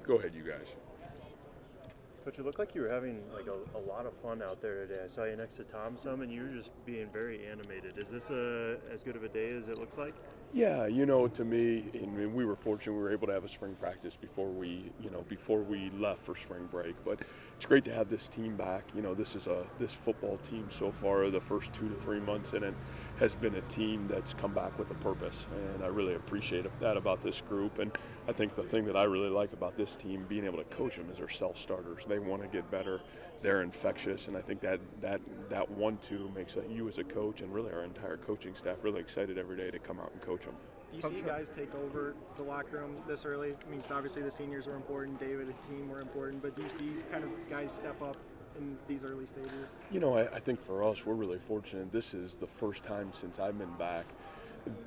Go ahead, you guys. But you look like you were having like a lot of fun out there today. I saw you next to Tom some, and you were just being very animated. Is this as good of a day as it looks like? Yeah, to me, I mean, we were fortunate we were able to have a spring practice before we left for spring break. But it's great to have this team back. This football team so far, the first 2 to 3 months in it, has been a team that's come back with a purpose, and I really appreciate that about this group. And I think the thing that I really like about this team, being able to coach them, is they're self-starters. They want to get better. They're infectious, and I think that 1-2 makes you as a coach and really our entire coaching staff really excited every day to come out and coach them. Do you see guys take over the locker room this early? I mean, obviously the seniors were important, David and team were important, but do you see kind of guys step up in these early stages? I think for us, we're really fortunate. This is the first time since I've been back,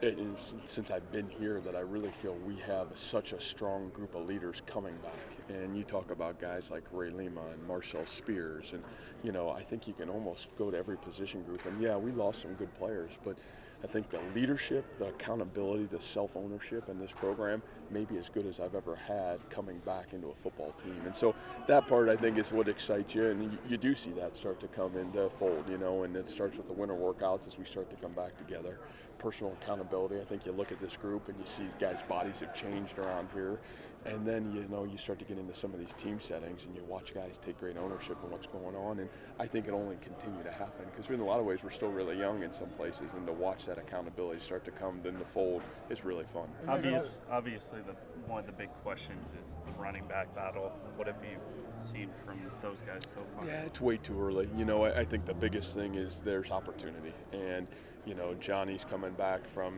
and since I've been here, that I really feel we have such a strong group of leaders coming back. And you talk about guys like Ray Lima and Marcel Spears, and I think you can almost go to every position group. And yeah, we lost some good players, but I think the leadership, the accountability, the self-ownership in this program may be as good as I've ever had coming back into a football team. And so that part, I think, is what excites you, and you do see that start to come into fold, and it starts with the winter workouts as we start to come back together. Personal accountability. I think you look at this group and you see guys' bodies have changed around here, and then you start to get into some of these team settings and you watch guys take great ownership of what's going on, and I think it'll only continue to happen because in a lot of ways we're still really young in some places, and to watch that accountability start to come into fold is really fun. Obviously, one of the big questions is the running back battle. What have you seen from those guys so far? Yeah, it's way too early. I think the biggest thing is there's opportunity, and Johnny's coming back from,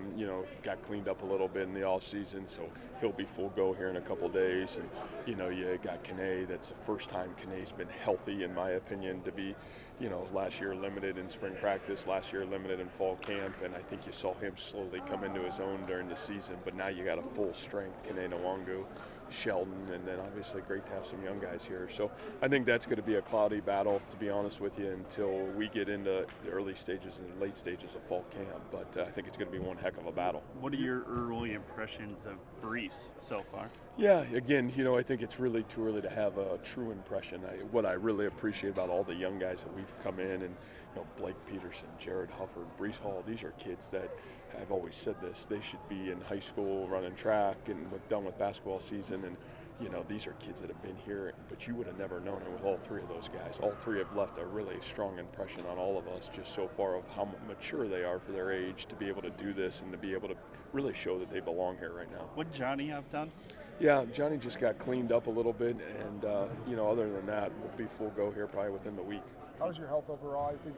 got cleaned up a little bit in the off season, so he'll be full go here in a couple days. And you got Kane. That's the first time Kane's been healthy, in my opinion, to be, last year limited in spring practice, last year limited in fall camp, and I think you saw him slowly come into his own during the season. But now you got a full strength Kane Nwangu, Sheldon, and then obviously great to have some young guys here. So I think that's going to be a cloudy battle, to be honest with you, until we get into the early stages and late stages of fall camp. But I think it's going to be one heck of a battle. What are your early impressions of Brees so far? Yeah, again, I think it's really too early to have a true impression. What I really appreciate about all the young guys that we've come in, and Blake Peterson, Jared Hufford, Brees Hall, these are kids that, I've always said this, they should be in high school running track and done with basketball season, and these are kids that have been here, but you would have never known it with all three of those guys. All three have left a really strong impression on all of us just so far of how mature they are for their age to be able to do this and to be able to really show that they belong here right now. What did Johnny have done? Yeah, Johnny just got cleaned up a little bit, and other than that, we'll be full go here probably within the week. How's your health overall? I think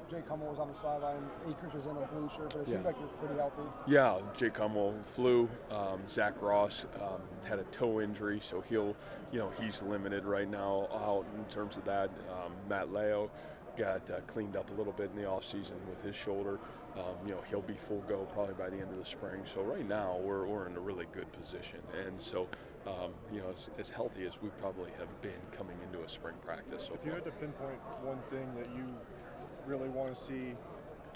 Jay Campell was on the sideline. Akers was in a blue shirt, but it seemed like you're pretty healthy. Yeah, Jay Campbell flew. Zach Ross had a toe injury, so he's limited right now out in terms of that. Matt Leo got cleaned up a little bit in the offseason with his shoulder. He'll be full go probably by the end of the spring. So right now we're in a really good position, and so as healthy as we probably have been coming into a spring practice so far. If you had to pinpoint one thing that you really want to see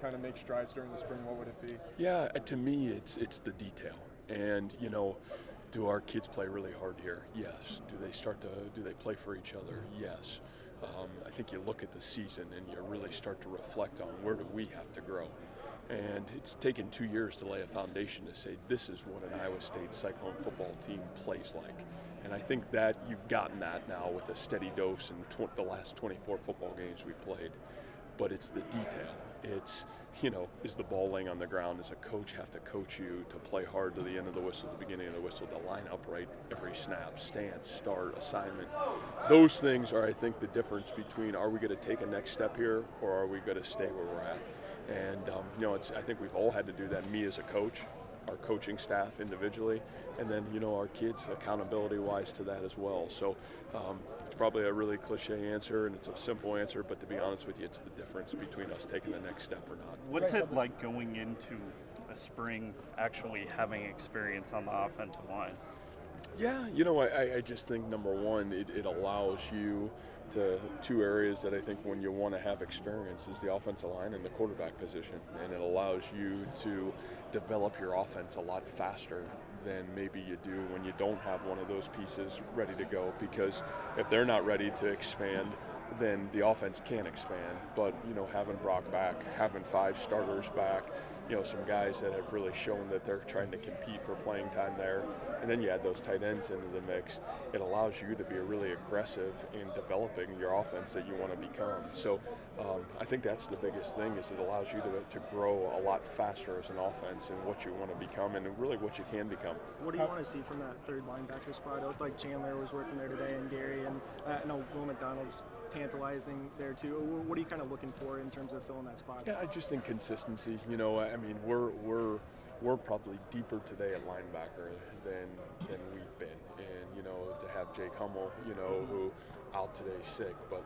kind of make strides during the spring, what would it be? Yeah, to me, it's the detail. And, do our kids play really hard here? Yes. Do they play for each other? Yes. I think you look at the season and you really start to reflect on where do we have to grow. And it's taken 2 years to lay a foundation to say this is what an Iowa State Cyclone football team plays like. And I think that you've gotten that now with a steady dose in the last 24 football games we played. But it's the detail. It's, is the ball laying on the ground? Does a coach have to coach you to play hard to the end of the whistle, the beginning of the whistle, to line up right every snap, stance, start, assignment? Those things are, I think, the difference between are we going to take a next step here or are we going to stay where we're at? And, I think we've all had to do that, me as a coach, our coaching staff individually, and then our kids accountability-wise to that as well. So it's probably a really cliche answer, and it's a simple answer, but to be honest with you, it's the difference between us taking the next step or not. What's it like going into a spring actually having experience on the offensive line? Yeah, I just think, number one, it allows you to two areas that I think when you want to have experience is the offensive line and the quarterback position. And it allows you to develop your offense a lot faster than maybe you do when you don't have one of those pieces ready to go, because if they're not ready to expand, then the offense can't expand. But, having Brock back, having 5 starters back, some guys that have really shown that they're trying to compete for playing time there, and then you add those tight ends into the mix, it allows you to be really aggressive in developing your offense that you want to become. So I think that's the biggest thing, is it allows you to grow a lot faster as an offense and what you want to become and really what you can become. What do you want to see from that third linebacker spot? It looked like Chandler was working there today, and Gary, and Will McDonald's tantalizing there too. What are you kind of looking for in terms of filling that spot? Yeah, I just think consistency. We're probably deeper today at linebacker than we've been, and to have Jake Hummel, who out today sick, but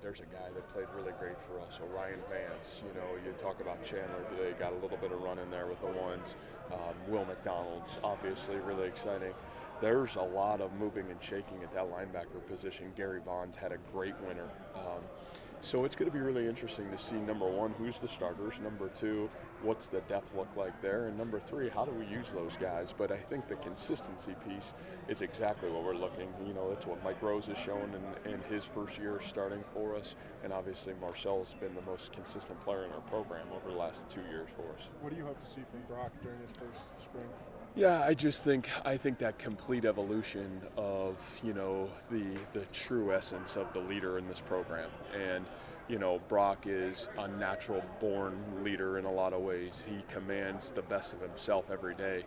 there's a guy that played really great for us. Orion Vance, you talk about Chandler today, got a little bit of run in there with the ones. Will McDonald's obviously really exciting. There's a lot of moving and shaking at that linebacker position. Gary Bonds had a great winter. So it's going to be really interesting to see, number 1, who's the starters, number 2, what's the depth look like there, and number 3, how do we use those guys. But I think the consistency piece is exactly what we're looking. That's what Mike Rose has shown in his first year starting for us, and obviously Marcel's been the most consistent player in our program over the last 2 years for us. What do you hope to see from Brock during his first spring? Yeah, I think that complete evolution of, the true essence of the leader in this program. And, Brock is a natural born leader in a lot of ways. He commands the best of himself every day.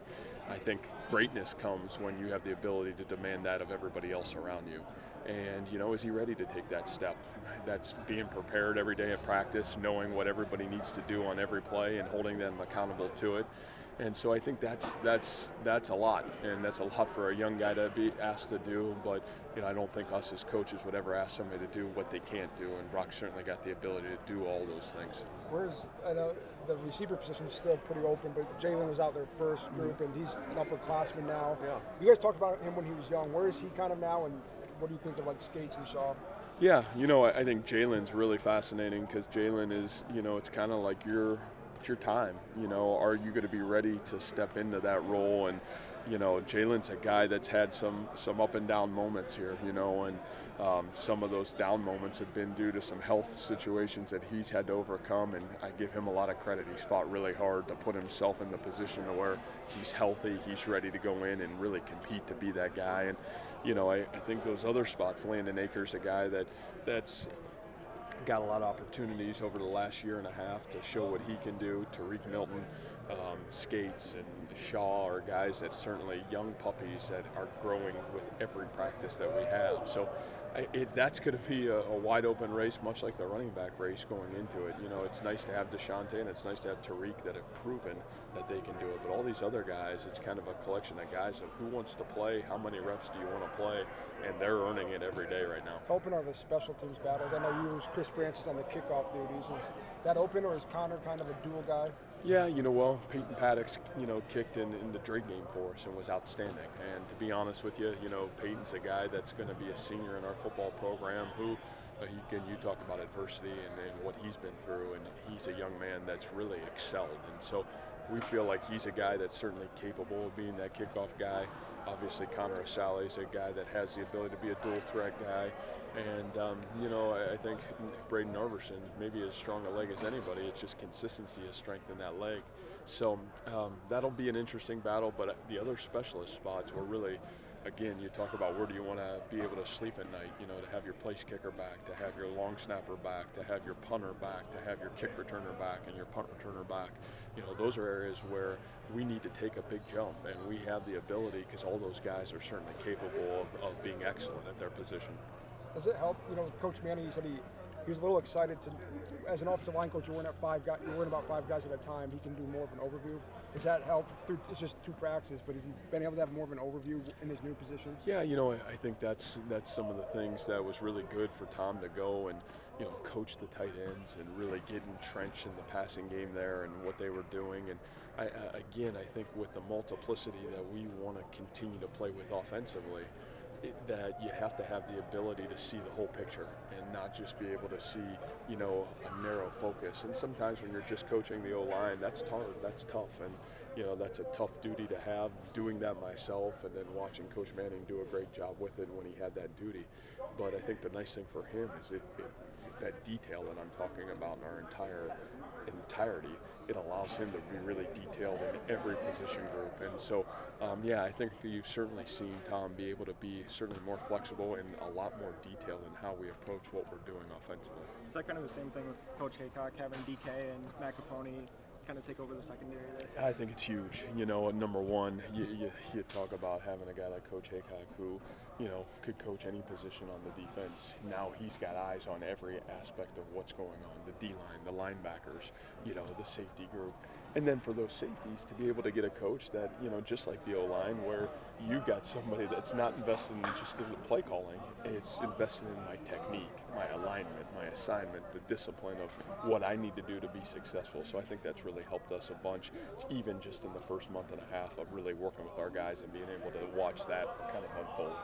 I think greatness comes when you have the ability to demand that of everybody else around you. And, is he ready to take that step? That's being prepared every day at practice, knowing what everybody needs to do on every play and holding them accountable to it. And so I think that's a lot, and that's a lot for a young guy to be asked to do. But I don't think us as coaches would ever ask somebody to do what they can't do, and Brock certainly got the ability to do all those things. I know the receiver position is still pretty open, but Jalen was out there first group, and he's an upperclassman now. Yeah. You guys talked about him when he was young. Where is he kind of now, and what do you think of Skates and Shaw? Yeah, I think Jalen's really fascinating, because Jalen is, it's kind of like your time. Are you going to be ready to step into that role? And Jalen's a guy that's had some up and down moments here, and some of those down moments have been due to some health situations that he's had to overcome, and I give him a lot of credit. He's fought really hard to put himself in the position to where he's healthy, he's ready to go in and really compete to be that guy. And I think those other spots, Landon Akers, a guy that's got a lot of opportunities over the last year and a half to show what he can do. Tariq Milton, Skates, and Shaw are guys that certainly young puppies that are growing with every practice that we have. So that's going to be a wide open race, much like the running back race going into it. It's nice to have Deshante and it's nice to have Tariq that have proven that they can do it. But all these other guys, it's kind of a collection of guys of who wants to play, how many reps do you want to play, and they're earning it every day right now. Open are the special teams battles. I know you use Chris Francis on the kickoff duties. Is that open, or is Connor kind of a dual guy? Yeah, Peyton Paddock's, kicked in the Drake game for us and was outstanding. And to be honest with you, Peyton's a guy that's going to be a senior in our football program who, you talk about adversity and what he's been through, and he's a young man that's really excelled. And so we feel like he's a guy that's certainly capable of being that kickoff guy. Obviously, Connor Asali is a guy that has the ability to be a dual threat guy. And, I think Braden Arverson, maybe as strong a leg as anybody. It's just consistency of strength in that leg. So that'll be an interesting battle. But the other specialist spots were really, again, you talk about where do you want to be able to sleep at night, to have your place kicker back, to have your long snapper back, to have your punter back, to have your kick returner back and your punt returner back. Those are areas where we need to take a big jump, and we have the ability because all those guys are certainly capable of being excellent at their position. Does it help? Coach Manning, he said he was a little excited to, as an offensive line coach, you're worrying about 5 guys at a time. He can do more of an overview. Does that help? It's just 2 practices, but has he been able to have more of an overview in his new position? Yeah, I think that's some of the things that was really good for Tom to go and coach the tight ends and really get entrenched in the passing game there and what they were doing. And I think with the multiplicity that we want to continue to play with offensively, that you have to have the ability to see the whole picture and not just be able to see, you know, a narrow focus. And sometimes when you're just coaching the O-line, that's hard, that's tough, and you know, that's a tough duty to have, doing that myself and then watching Coach Manning do a great job with it when he had that duty. But I think the nice thing for him is that detail that I'm talking about in our entirety, it allows him to be really detailed in every position group. And so, yeah, I think you've certainly seen Tom be able to be certainly more flexible and a lot more detailed in how we approach what we're doing offensively. Is that kind of the same thing with Coach Haycock, having DK and McApony kind of take over the secondary there? I think it's huge. You know, number one, you talk about having a guy like Coach Haycock who, you know, could coach any position on the defense. Now he's got eyes on every aspect of what's going on, the D-line, the linebackers, you know, the safety group. And then for those safeties to be able to get a coach that, you know, just like the O-line, where you got somebody that's not invested in just the play calling, it's invested in my technique, my alignment, my assignment, the discipline of what I need to do to be successful. So I think that's really helped us a bunch, even just in the first month and a half of really working with our guys and being able to watch that kind of unfold.